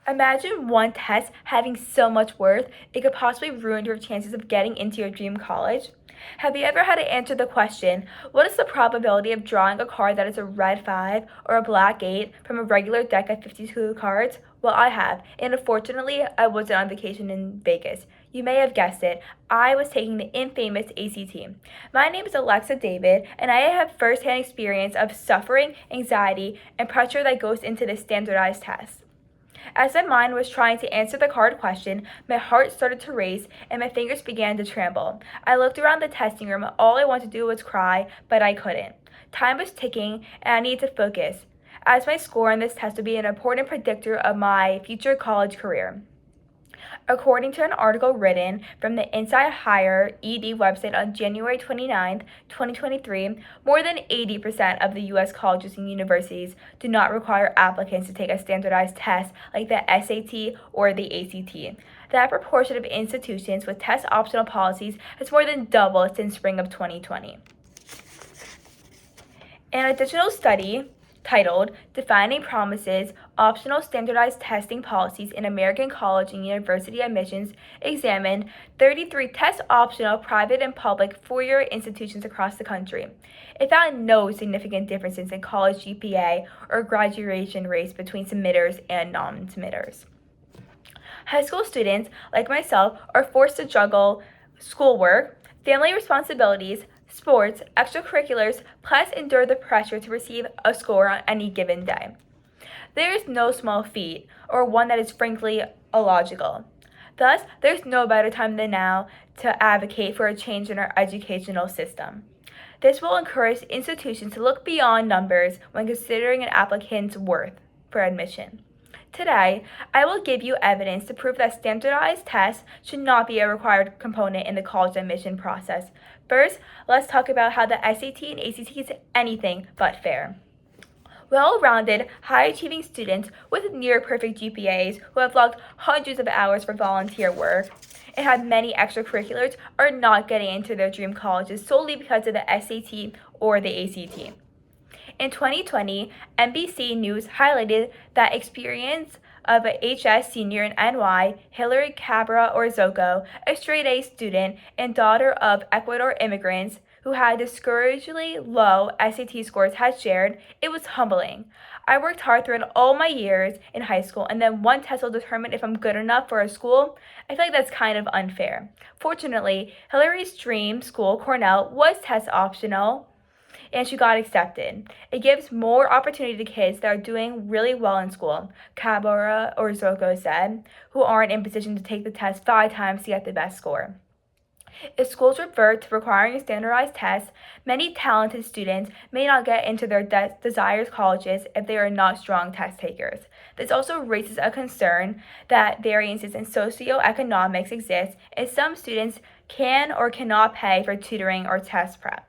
Imagine one test having so much worth it could possibly ruin your chances of getting into your dream college. Have you ever had to answer the question, what is the probability of drawing a card that is a red 5 or a black 8 from a regular deck of 52 cards? Well, I have, and unfortunately, I wasn't on vacation in Vegas. You may have guessed it, I was taking the infamous ACT. My name is Alexa David, and I have firsthand experience of suffering, anxiety, and pressure that goes into this standardized test. As my mind was trying to answer the card question, my heart started to race and my fingers began to tremble. I looked around the testing room. All I wanted to do was cry, but I couldn't. Time was ticking and I needed to focus, as my score on this test would be an important predictor of my future college career. According to an article written from the Inside Higher ED website on January 29, 2023, more than 80% of the U.S. colleges and universities do not require applicants to take a standardized test like the SAT or the ACT. That proportion of institutions with test optional policies has more than doubled since spring of 2020. An additional study titled Defining Promises Optional Standardized Testing Policies in American College and University Admissions examined 33 test optional private and public four-year institutions across the country. It found no significant differences in college GPA or graduation rates between submitters and non-submitters. High school students, like myself, are forced to juggle schoolwork, family responsibilities, sports, extracurriculars, plus endure the pressure to receive a score on any given day. There is no small feat, or one that is frankly illogical. Thus, there's no better time than now to advocate for a change in our educational system. This will encourage institutions to look beyond numbers when considering an applicant's worth for admission. Today, I will give you evidence to prove that standardized tests should not be a required component in the college admission process. First, let's talk about how the SAT and ACT is anything but fair. Well-rounded, high-achieving students with near-perfect GPAs who have logged hundreds of hours for volunteer work and have many extracurriculars are not getting into their dream colleges solely because of the SAT or the ACT. In 2020, NBC News highlighted that experience of a HS senior in NY, Hillary Cabra Orozco, a straight-A student and daughter of Ecuador immigrants who had discouragingly low SAT scores, had shared. It was humbling. I worked hard throughout all my years in high school, and then one test will determine if I'm good enough for a school. I feel like that's kind of unfair. Fortunately, Hillary's dream school, Cornell, was test optional, and she got accepted. It gives more opportunity to kids that are doing really well in school, Cabra Orozco said, who aren't in position to take the test 5 times to get the best score. If schools revert to requiring a standardized test, many talented students may not get into their desired colleges if they are not strong test takers. This also raises a concern that variances in socioeconomics exist if some students can or cannot pay for tutoring or test prep.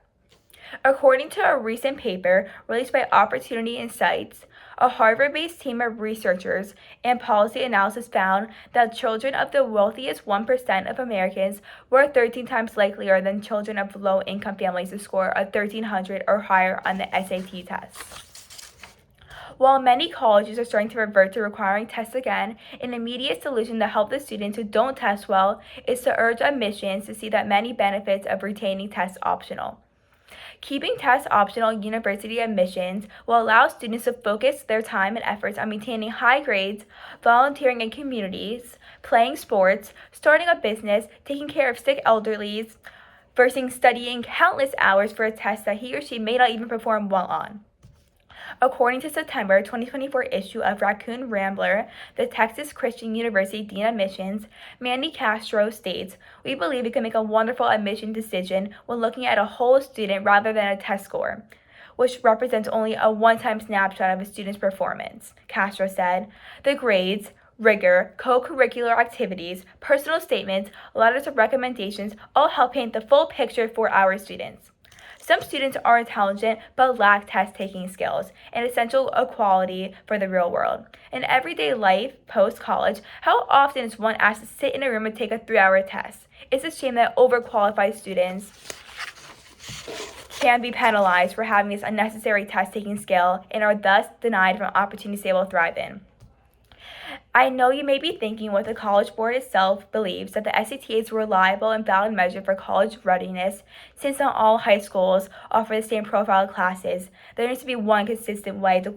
According to a recent paper released by Opportunity Insights, a Harvard-based team of researchers and policy analysis found that children of the wealthiest 1% of Americans were 13 times likelier than children of low-income families to score a 1300 or higher on the SAT test. While many colleges are starting to revert to requiring tests again, an immediate solution to help the students who don't test well is to urge admissions to see the many benefits of retaining tests optional. Keeping tests optional university admissions will allow students to focus their time and efforts on maintaining high grades, volunteering in communities, playing sports, starting a business, taking care of sick elderlies, versus studying countless hours for a test that he or she may not even perform well on. According to September 2024 issue of Raccoon Rambler, the Texas Christian University Dean of Admissions, Mandy Castro states, "We believe we can make a wonderful admission decision when looking at a whole student rather than a test score, which represents only a one-time snapshot of a student's performance," Castro said. "The grades, rigor, co-curricular activities, personal statements, letters of recommendations all help paint the full picture for our students. Some students are intelligent but lack test-taking skills, an essential quality for the real world. In everyday life, post-college, how often is one asked to sit in a room and take a 3-hour test? It's a shame that overqualified students can be penalized for having this unnecessary test-taking skill and are thus denied from opportunities they will thrive in." I know you may be thinking what the College Board itself believes that the SAT is a reliable and valid measure for college readiness, since not all high schools offer the same profile of classes. There needs to be one consistent way to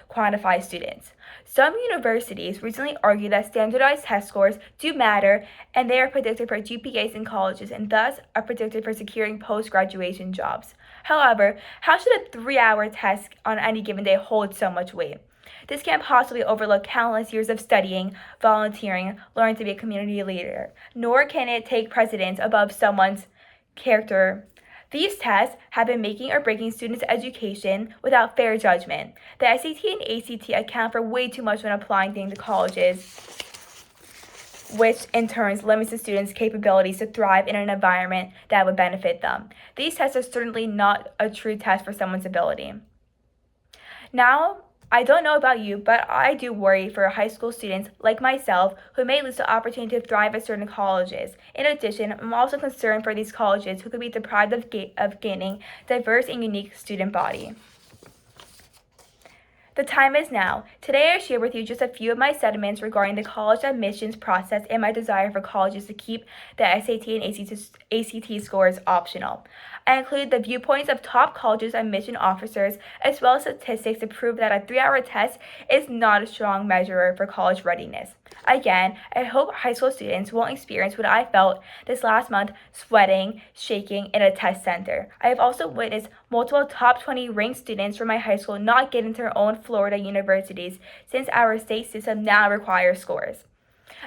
quantify students. Some universities recently argued that standardized test scores do matter and they are predicted for GPAs in colleges and thus are predicted for securing post-graduation jobs. However, how should a 3-hour test on any given day hold so much weight? This can't possibly overlook countless years of studying, volunteering, learning to be a community leader, nor can it take precedence above someone's character. These tests have been making or breaking students' education without fair judgment. The SAT and ACT account for way too much when applying things to colleges, which in turn limits the students' capabilities to thrive in an environment that would benefit them. These tests are certainly not a true test for someone's ability. Now, I don't know about you, but I do worry for high school students like myself who may lose the opportunity to thrive at certain colleges. In addition, I'm also concerned for these colleges who could be deprived of gaining diverse and unique student body. The time is now. Today I share with you just a few of my sentiments regarding the college admissions process and my desire for colleges to keep the SAT and ACT scores optional. I included the viewpoints of top colleges admission officers as well as statistics to prove that a 3-hour test is not a strong measure for college readiness. Again, I hope high school students won't experience what I felt this last month, sweating, shaking in a test center. I have also witnessed multiple top 20 ranked students from my high school not get into their own Florida universities since our state system now requires scores.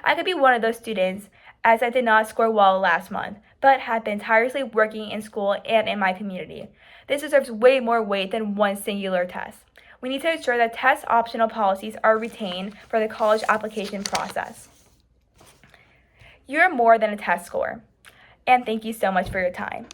I could be one of those students as I did not score well last month, but have been tirelessly working in school and in my community. This deserves way more weight than one singular test. We need to ensure that test optional policies are retained for the college application process. You're more than a test score, and thank you so much for your time.